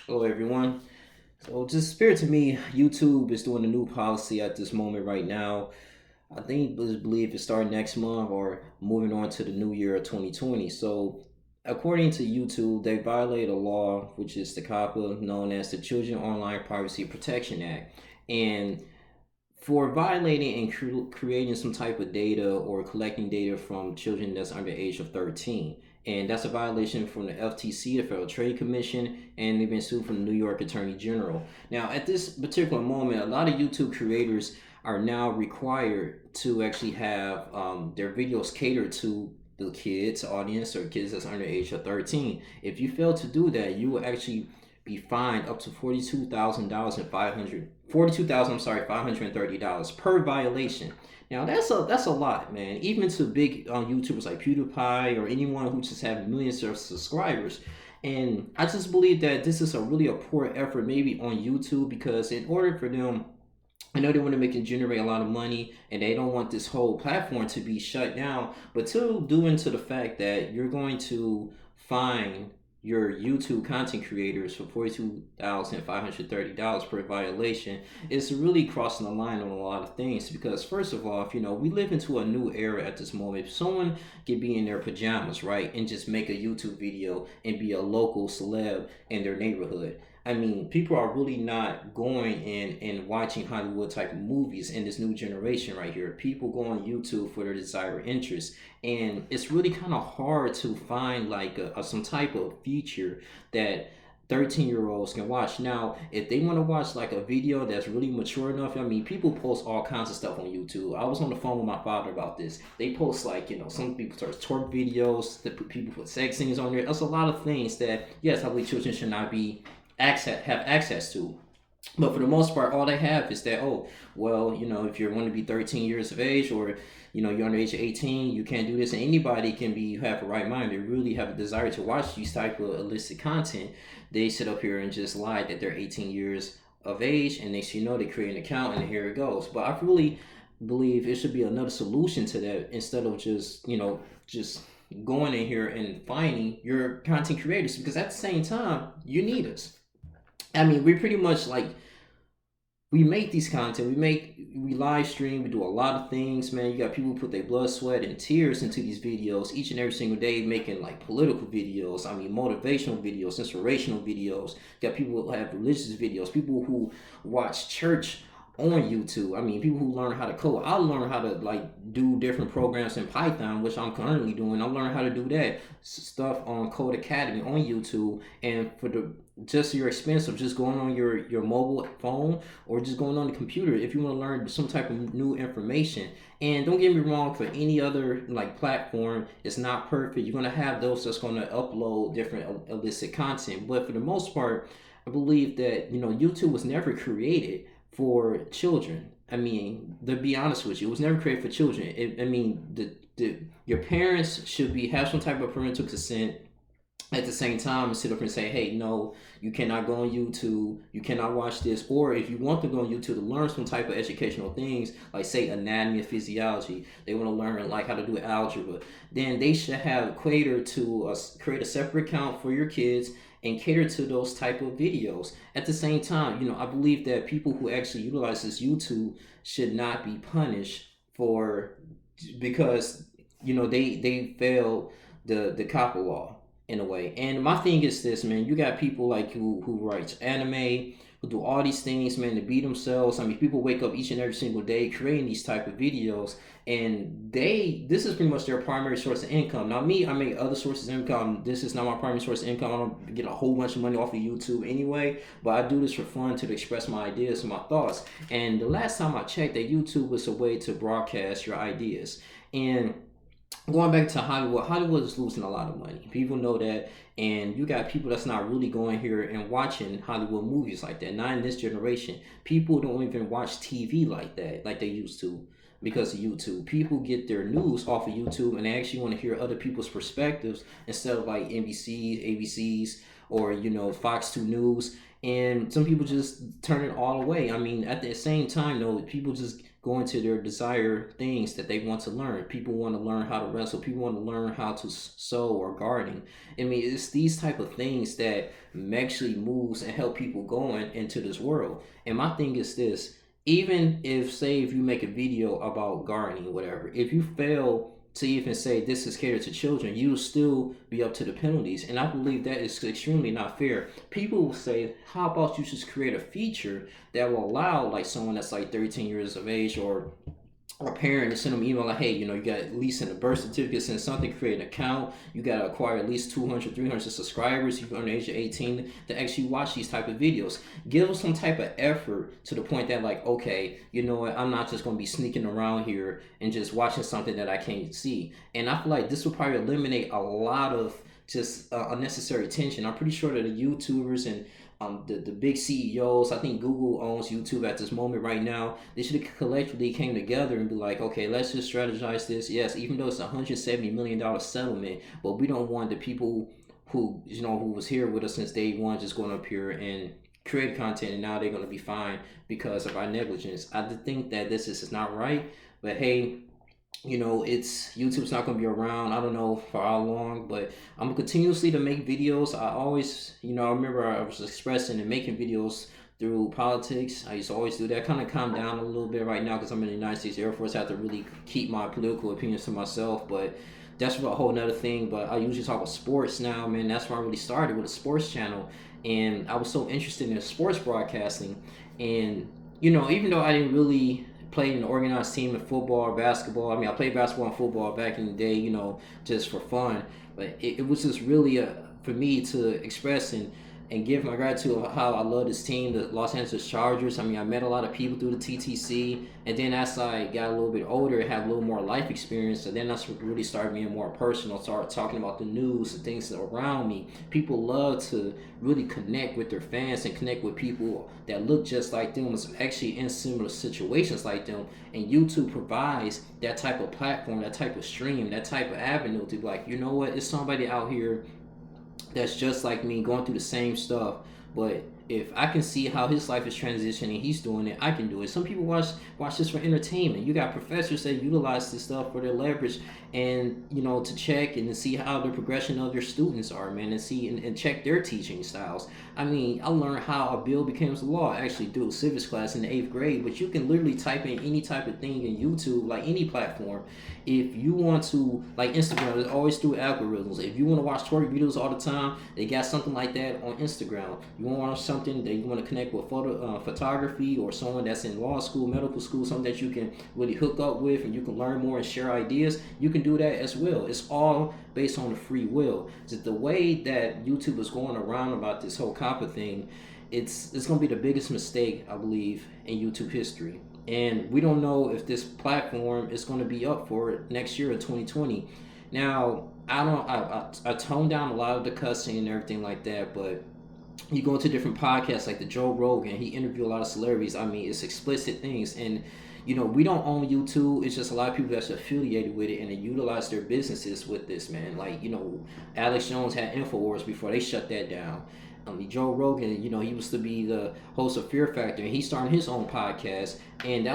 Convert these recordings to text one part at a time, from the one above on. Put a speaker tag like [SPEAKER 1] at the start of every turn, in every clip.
[SPEAKER 1] Hello, everyone. So, just spirit to me, YouTube is doing a new policy at this moment right now. I think believe it's starting next month or moving on to the new year of 2020. So, according to YouTube, they violate a law which is the Coppa, known as the Children Online Privacy Protection Act, and for violating and creating some type of data or collecting data from children that's under the age of 13. And that's a violation from the FTC, the Federal Trade Commission, and they've been sued from the New York Attorney General. Now, at this particular moment, a lot of YouTube creators are now required to actually have their videos catered to the kids audience or kids that's under the age of 13. If you fail to do that, you will actually be fined up to $42,000 and 500 42,000 I'm sorry $530 per violation. Now that's a lot, man. Even to big YouTubers like PewDiePie or anyone who just have millions of subscribers. And I just believe that this is a poor effort maybe on YouTube, because in order for them, I know they want to make and generate a lot of money, and they don't want this whole platform to be shut down. But to due into the fact that you're going to fine your YouTube content creators for $42,530 per violation, it's really crossing the line on a lot of things. Because first of all, if you know, we live into a new era at this moment. If someone can be in their pajamas, right, and just make a YouTube video and be a local celeb in their neighborhood, I mean, people are really not going in and watching Hollywood type of movies in this new generation right here. People go on YouTube for their desired interests, and it's really kind of hard to find like some type of feature that 13-year-olds can watch. Now, if they want to watch like a video that's really mature enough, I mean, people post all kinds of stuff on YouTube. I was on the phone with my father about this. They post like, you know, some people start twerk videos, people put sex scenes on there. That's a lot of things that, yes, I believe children should not be have access to. But for the most part, all they have is that, oh, well, you know, if you're going to be 13 years of age, or, you know, you're under the age of 18, you can't do this. And anybody can be have a right mind. They really have a desire to watch these type of illicit content. They sit up here and just lie that they're 18 years of age, and next you know, they create an account and here it goes. But I really believe it should be another solution to that, instead of just, you know, just going in here and finding your content creators, because at the same time, you need us. I mean, we pretty much like we make these content, we live stream, we do a lot of things, man. You got people who put their blood, sweat, and tears into these videos each and every single day, making like political videos. I mean, motivational videos, inspirational videos. You got people who have religious videos, people who watch church on YouTube. I mean, people who learn how to code. I learned how to like do different programs in Python, which I'm currently doing. I learned how to do that stuff on Code Academy on YouTube. And for the just your expense of just going on your mobile phone or just going on the computer, if you want to learn some type of new information. And don't get me wrong, for any other like platform, it's not perfect. You're gonna have those that's gonna upload different illicit content, but for the most part, I believe that, you know, YouTube was never created for children. I mean, to be honest with you, it was never created for children. I mean, your parents should be have some type of parental consent. At the same time, sit up and say, hey, no, you cannot go on YouTube, you cannot watch this. Or if you want to go on YouTube to learn some type of educational things, like say anatomy and physiology, they want to learn like how to do algebra, then they should have catered to create a separate account for your kids and cater to those type of videos. At the same time, you know, I believe that people who actually utilize this YouTube should not be punished for, because, you know, they failed the Coppa law in a way. And my thing is this, man, you got people like who writes anime, who do all these things, man, to beat themselves. I mean, people wake up each and every single day creating these type of videos, and this is pretty much their primary source of income. Now me, I make other sources of income. This is not my primary source of income. I don't get a whole bunch of money off of YouTube anyway, but I do this for fun, to express my ideas and my thoughts. And the last time I checked, that YouTube was a way to broadcast your ideas. And going back to Hollywood is losing a lot of money. People know that, and you got people that's not really going here and watching Hollywood movies like that. Not in this generation. People don't even watch TV like that, like they used to, because of YouTube. People get their news off of YouTube, and they actually want to hear other people's perspectives instead of like NBC's, ABC's, or, you know, Fox 2 News. And some people just turn it all away. I mean, at the same time, though, people just go into their desired things that they want to learn. People want to learn how to wrestle. People want to learn how to sew or garden. I mean, it's these type of things that actually moves and help people going into this world. And my thing is this: even if, say, if you make a video about gardening, whatever, if you fail to even say this is catered to children, you'll still be up to the penalties. And I believe that is extremely not fair. People will say, how about you just create a feature that will allow like someone that's like 13 years of age or a parent to send them an email like, hey, you know, you got at least in a birth certificate, send something, create an account, you got to acquire at least 200, 300 subscribers if you're under the age of 18 to actually watch these type of videos. Give them some type of effort to the point that like, okay, you know what, I'm not just going to be sneaking around here and just watching something that I can't see. And I feel like this will probably eliminate a lot of just unnecessary tension. I'm pretty sure that the YouTubers and the big CEOs, I think Google owns YouTube at this moment right now. They should have collectively came together and be like, okay, let's just strategize this. Yes, even though it's $170 million settlement, but we don't want the people who, you know, who was here with us since day one just going up here and create content and now they're going to be fined because of our negligence. I think that this is not right, but hey, you know, it's YouTube's not going to be around. I don't know for how long, but I'm continuously to make videos. I always, you know, I remember I was expressing and making videos through politics. I used to always do that. Kind of calm down a little bit right now because I'm in the United States Air Force. I have to really keep my political opinions to myself, but that's a whole nother thing. But I usually talk about sports now, man. That's where I really started with a sports channel, and I was so interested in sports broadcasting. And you know, even though I didn't really play in an organized team in football or basketball. I mean, I played basketball and football back in the day, you know, just for fun. But it was just really for me to express and give my gratitude of how I love this team, the Los Angeles Chargers. I mean, I met a lot of people through the TTC, and then as I got a little bit older, had a little more life experience, so then that's what really started being more personal. Started talking about the news and things around me. People love to really connect with their fans and connect with people that look just like them, was actually in similar situations like them. And YouTube provides that type of platform, that type of stream, that type of avenue to be like, you know what, it's somebody out here that's just like me going through the same stuff, but if I can see how his life is transitioning, he's doing it, I can do it. Some people watch this for entertainment. You got professors that utilize this stuff for their leverage and, you know, to check and to see how the progression of their students are, man, and see and check their teaching styles. I mean, I learned how a bill becomes a law actually through a civics class in the 8th grade, but you can literally type in any type of thing in YouTube, like any platform. If you want to, like Instagram, it's always through algorithms. If you want to watch twerk videos all the time, they got something like that on Instagram. You want to watch something that you want to connect with photography or someone that's in law school, medical school, something that you can really hook up with and you can learn more and share ideas, you can do that as well. It's all based on the free will. Just the way that YouTube is going around about this whole Coppa thing, it's going to be the biggest mistake, I believe, in YouTube history. And we don't know if this platform is going to be up for it next year in 2020. Now, I toned down a lot of the cussing and everything like that, but you go into different podcasts like the Joe Rogan, he interviewed a lot of celebrities. I mean, it's explicit things. And, you know, we don't own YouTube. It's just a lot of people that's affiliated with it and they utilize their businesses with this, man. Like, you know, Alex Jones had InfoWars before they shut that down. Joe Rogan, you know, he used to be the host of Fear Factor, and he started his own podcast, and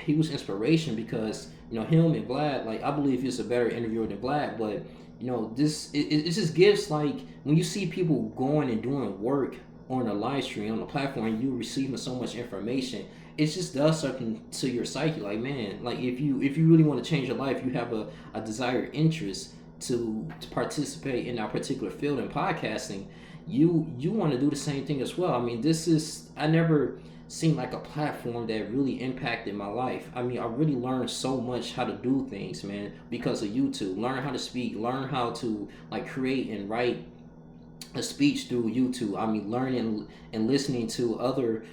[SPEAKER 1] he was inspiration because, you know, him and Vlad, like, I believe he's a better interviewer than Vlad, but, you know, it just gives, like, when you see people going and doing work on a live stream, on a platform, and you receiving so much information, it just does something to your psyche. Like, man, like, if you really want to change your life, you have a desired interest to participate in that particular field in podcasting, you want to do the same thing as well. I mean, I never seen like a platform that really impacted my life. I mean, I really learned so much how to do things, man, because of YouTube. Learn how to speak, learn how to like create and write a speech through YouTube. I mean, learning and listening to other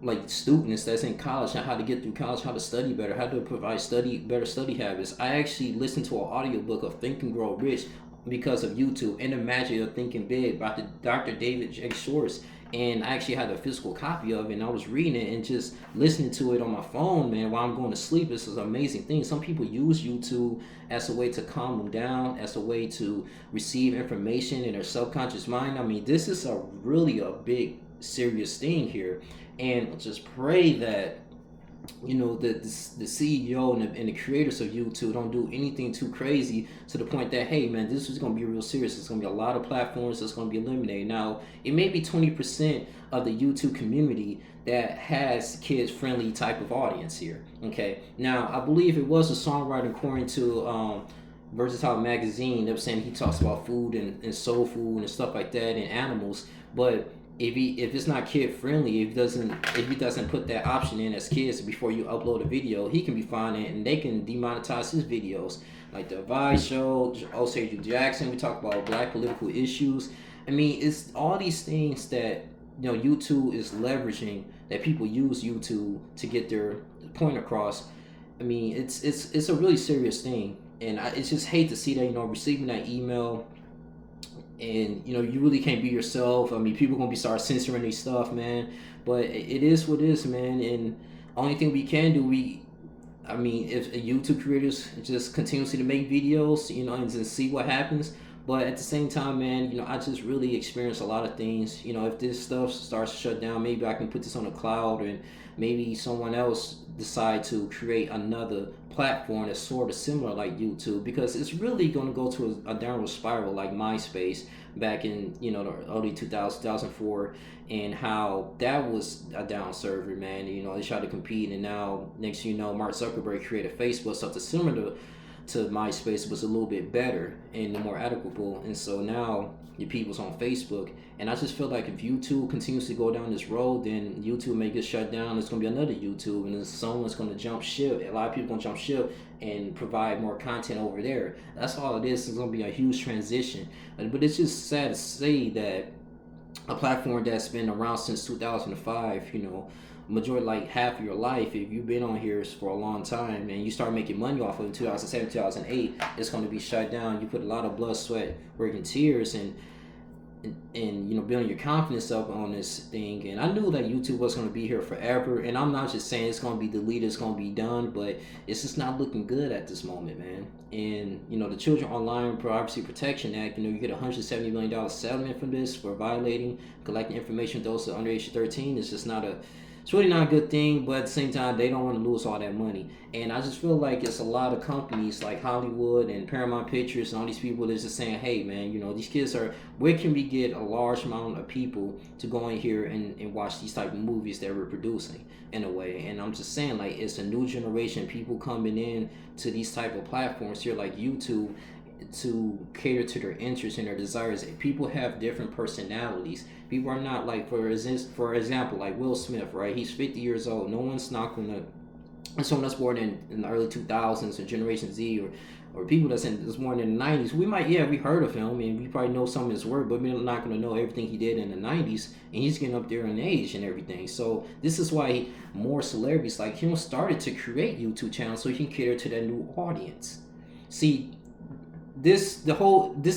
[SPEAKER 1] like students that's in college and how to get through college, how to study better, how to provide better study habits. I actually listened to an audiobook of Think and Grow Rich because of YouTube, and The Magic of Thinking Big by Dr. David J. Schwartz. And I actually had a physical copy of it, and I was reading it and just listening to it on my phone, man, while I'm going to sleep. This is an amazing thing. Some people use YouTube as a way to calm them down, as a way to receive information in their subconscious mind. I mean, this is really a big, serious thing here. And just pray that the CEO and the creators of YouTube don't do anything too crazy to the point that, hey man, this is going to be real serious. It's going to be a lot of platforms that's going to be eliminated. Now it may be 20% of the YouTube community that has kids friendly type of audience here. Okay, now I believe it was a songwriter according to Versatile magazine that was saying he talks about food and soul food and stuff like that and animals, but if it's not kid friendly, if he doesn't put that option in as kids before you upload a video, he can be fined and they can demonetize his videos. Like the Vice Show, Osage Jackson, we talk about black political issues. I mean, it's all these things that YouTube is leveraging, that people use YouTube to get their point across. I mean, it's a really serious thing, and it's just hate to see that receiving that email, and you really can't be yourself. I mean, people gonna be start censoring these stuff, man. But it is what it is, man. And only thing we can do, I mean, if YouTube creators just continuously to make videos, and just see what happens. But at the same time, man, I just really experienced a lot of things. If this stuff starts to shut down, maybe I can put this on the cloud, and maybe someone else decide to create another platform that's sort of similar like YouTube, because it's really going to go to a downward spiral like MySpace back in the early 2000s, 2004, and how that was a down server, man. They tried to compete, and now next thing you know, Mark Zuckerberg created Facebook, something similar to MySpace, was a little bit better and more equitable, and so now your people's on Facebook. And I just feel like if YouTube continues to go down this road, then YouTube may get shut down. There's gonna be another YouTube, and then someone's gonna jump ship. A lot of people gonna jump ship and provide more content over there. That's all it is. It's gonna be a huge transition. But it's just sad to say that a platform that's been around since 2005, majority, like half of your life, if you've been on here for a long time and you start making money off of it in 2007, 2008, it's going to be shut down. You put a lot of blood, sweat, work, and tears, and building your confidence up on this thing. And I knew that YouTube was going to be here forever, and I'm not just saying it's going to be deleted, it's going to be done, but it's just not looking good at this moment, man. And the Children Online Privacy Protection Act, you get $170 million settlement from this for violating, collecting information with those under age 13. It's really not a good thing, but at the same time, they don't want to lose all that money. And I just feel like it's a lot of companies like Hollywood and Paramount Pictures and all these people that's just saying, hey, man, these kids where can we get a large amount of people to go in here and watch these type of movies that we're producing in a way? And I'm just saying, like, it's a new generation, people coming in to these type of platforms here like YouTube to cater to their interests and their desires. People have different personalities. People are not like, for example, like Will Smith, right? He's 50 years old. No one's not gonna, someone that's born in the early 2000s or Generation Z, or people that's born in the 90s. We heard of him and we probably know some of his work, but we're not gonna know everything he did in the 90s. And he's getting up there in age and everything. So this is why more celebrities like him started to create YouTube channels so he can cater to that new audience. See, this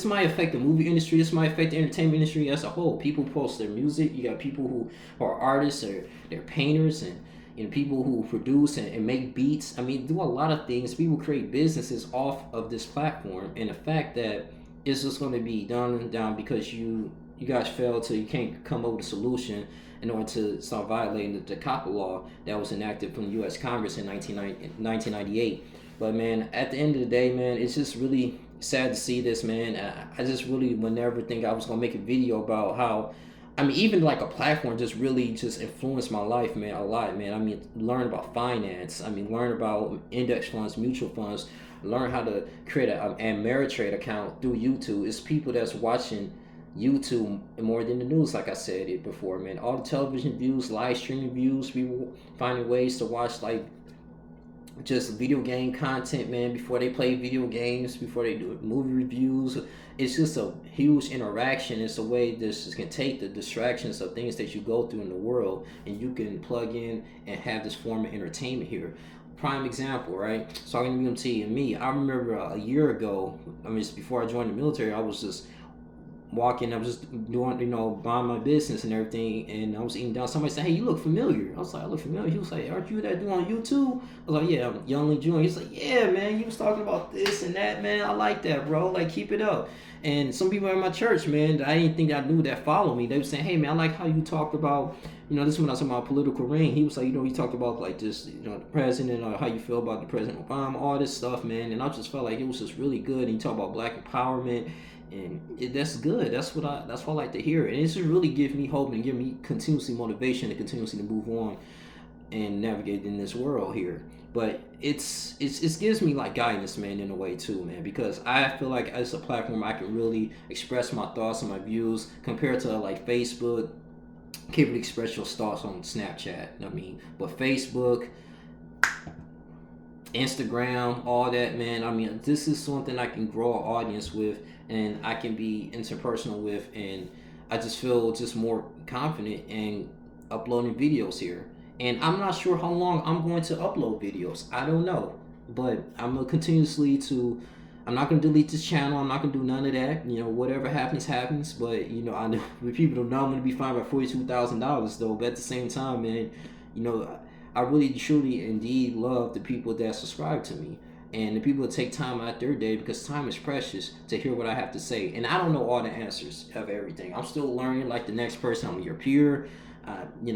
[SPEAKER 1] might affect the movie industry. This might affect the entertainment industry as a whole. People post their music. You got people who are artists, or they're painters, and people who produce and make beats. I mean, do a lot of things. People create businesses off of this platform, and the fact that it's just going to be done down because you guys you can't come up with a solution in order to start violating the Coppa law that was enacted from the U.S. Congress in 1998. But man, at the end of the day, man, it's just really sad to see this, man. I just really would never think I was gonna make a video about how, I mean, even like a platform just really just influenced my life, man, a lot, man. I mean, learn about finance. I mean, learn about index funds, mutual funds. Learn how to create a Ameritrade account through YouTube. It's people that's watching YouTube more than the news, like I said it before, man. All the television views, live streaming views, people finding ways to watch like just video game content, man, before they play video games, before they do movie reviews. It's just a huge interaction. It's a way this can take the distractions of things that you go through in the world, and you can plug in and have this form of entertainment here. Prime example, right? Talking to BMT and me, I remember a year ago, I mean, just before I joined the military, I was just walking. I was just doing, buying my business and everything, and I was eating down. Somebody said, "Hey, you look familiar." I was like, "I look familiar." He was like, "Aren't you that dude on YouTube?" I was like, "Yeah, I'm Young Lee Jr." He's like, "Yeah, man, you was talking about this and that, man. I like that, bro. Like, keep it up." And some people in my church, man, I didn't think I knew that follow me. They were saying, "Hey, man, I like how you talked about, this is when I was talking about political reign." He was like, you talked about like just, the president or how you feel about the President Obama, all this stuff, man. And I just felt like it was just really good. And you talk about black empowerment, and that's good. That's what I like to hear. And it's just really give me hope and give me continuously motivation to continuously move on and navigate in this world here. But it gives me like guidance, man, in a way too, man, because I feel like as a platform I can really express my thoughts and my views compared to like Facebook. You can't really express your thoughts on Snapchat. I mean, but Facebook, Instagram, all that, man. I mean, this is something I can grow an audience with, and I can be interpersonal with, and I just feel just more confident in uploading videos here. And I'm not sure how long I'm going to upload videos. I don't know, but I'm gonna continuously to. I'm not gonna delete this channel. I'm not gonna do none of that. Whatever happens, happens. But I know with people don't know I'm gonna be fined by $42,000 though. But at the same time, man, you know, I really, truly, indeed love the people that subscribe to me and the people that take time out their day, because time is precious, to hear what I have to say. And I don't know all the answers of everything. I'm still learning like the next person. I'm your peer.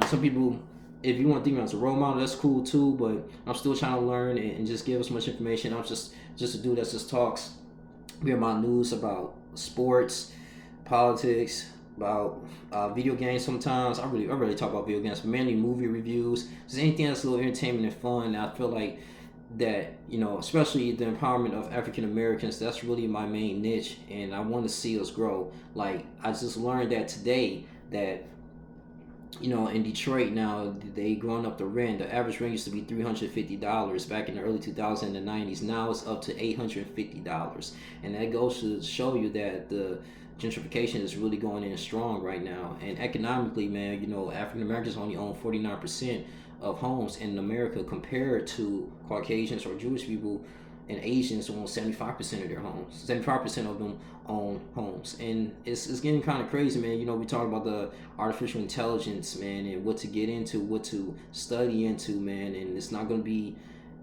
[SPEAKER 1] Some people, if you want to think of me as a role model, that's cool too. But I'm still trying to learn and just give as much information. I'm just a dude that just talks, hear my news about sports, politics, about video games. Sometimes I really talk about video games, but mainly movie reviews. Just anything that's a little entertainment and fun. I feel like that, especially the empowerment of African Americans, that's really my main niche, and I want to see us grow. Like, I just learned that today that, in Detroit now, they growing up the rent. The average rent used to be $350 back in the early 2000s and the 90s. Now it's up to $850, and that goes to show you that the gentrification is really going in strong right now. And economically, man, African Americans only own 49% of homes in America, compared to Caucasians or Jewish people and Asians own 75% of their homes. 75% of them own homes, and it's getting kind of crazy, man. We talk about the artificial intelligence, man, and what to get into, what to study into, man. And it's not going to be,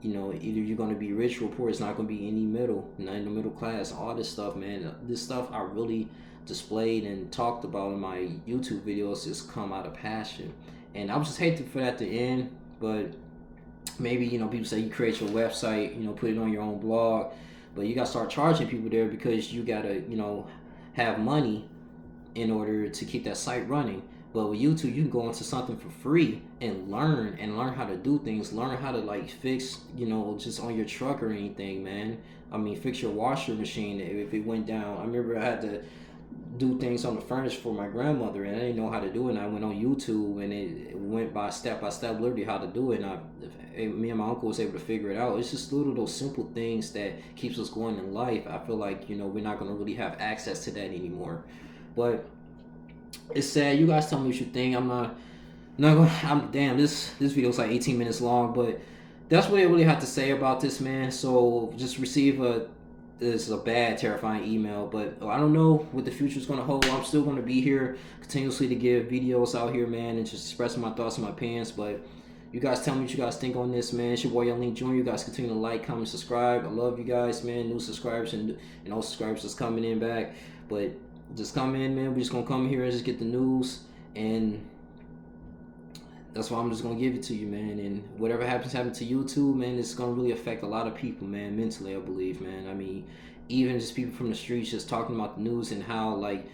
[SPEAKER 1] either you're going to be rich or poor. It's not going to be any middle, not in the middle class. All this stuff, man. This stuff I really displayed and talked about in my YouTube videos just come out of passion, and I was just hating for that to end, but maybe people say you create your website, put it on your own blog, but you got to start charging people there, because you got to have money in order to keep that site running. But with YouTube, you can go into something for free and learn how to do things, learn how to like fix, just on your truck or anything, man. I mean, fix your washer machine if it went down. I remember I had to do things on the furnace for my grandmother, and I didn't know how to do it, and I went on YouTube, and it went by step, literally how to do it, and me and my uncle was able to figure it out. It's just little those simple things that keeps us going in life. I feel like we're not going to really have access to that anymore, but it's sad. You guys tell me what you think. I'm damn, this video is like 18 minutes long, but that's what I really have to say about this, man. So just receive this is a bad, terrifying email, but I don't know what the future is going to hold. I'm still going to be here continuously to give videos out here, man, and just expressing my thoughts and my opinions. But you guys tell me what you guys think on this, man. It's your boy Young Lee Jr. You guys continue to like, comment, subscribe. I love you guys, man. New subscribers and old subscribers just coming in back. But just come in, man. We're just going to come here and just get the news, and that's why I'm just gonna give it to you, man. And whatever happens to YouTube, man, it's gonna really affect a lot of people, man, mentally, I believe, man. I mean, even just people from the streets just talking about the news and how like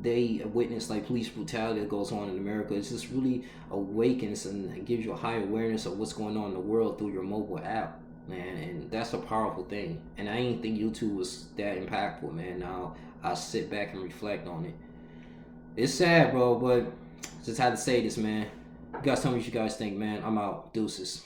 [SPEAKER 1] they witness like police brutality that goes on in America. It's just really awakens and gives you a high awareness of what's going on in the world through your mobile app, man. And that's a powerful thing. And I didn't think YouTube was that impactful, man. Now I sit back and reflect on it. It's sad, bro, but just had to say this, man. You guys tell me what you guys think, man. I'm out. Deuces.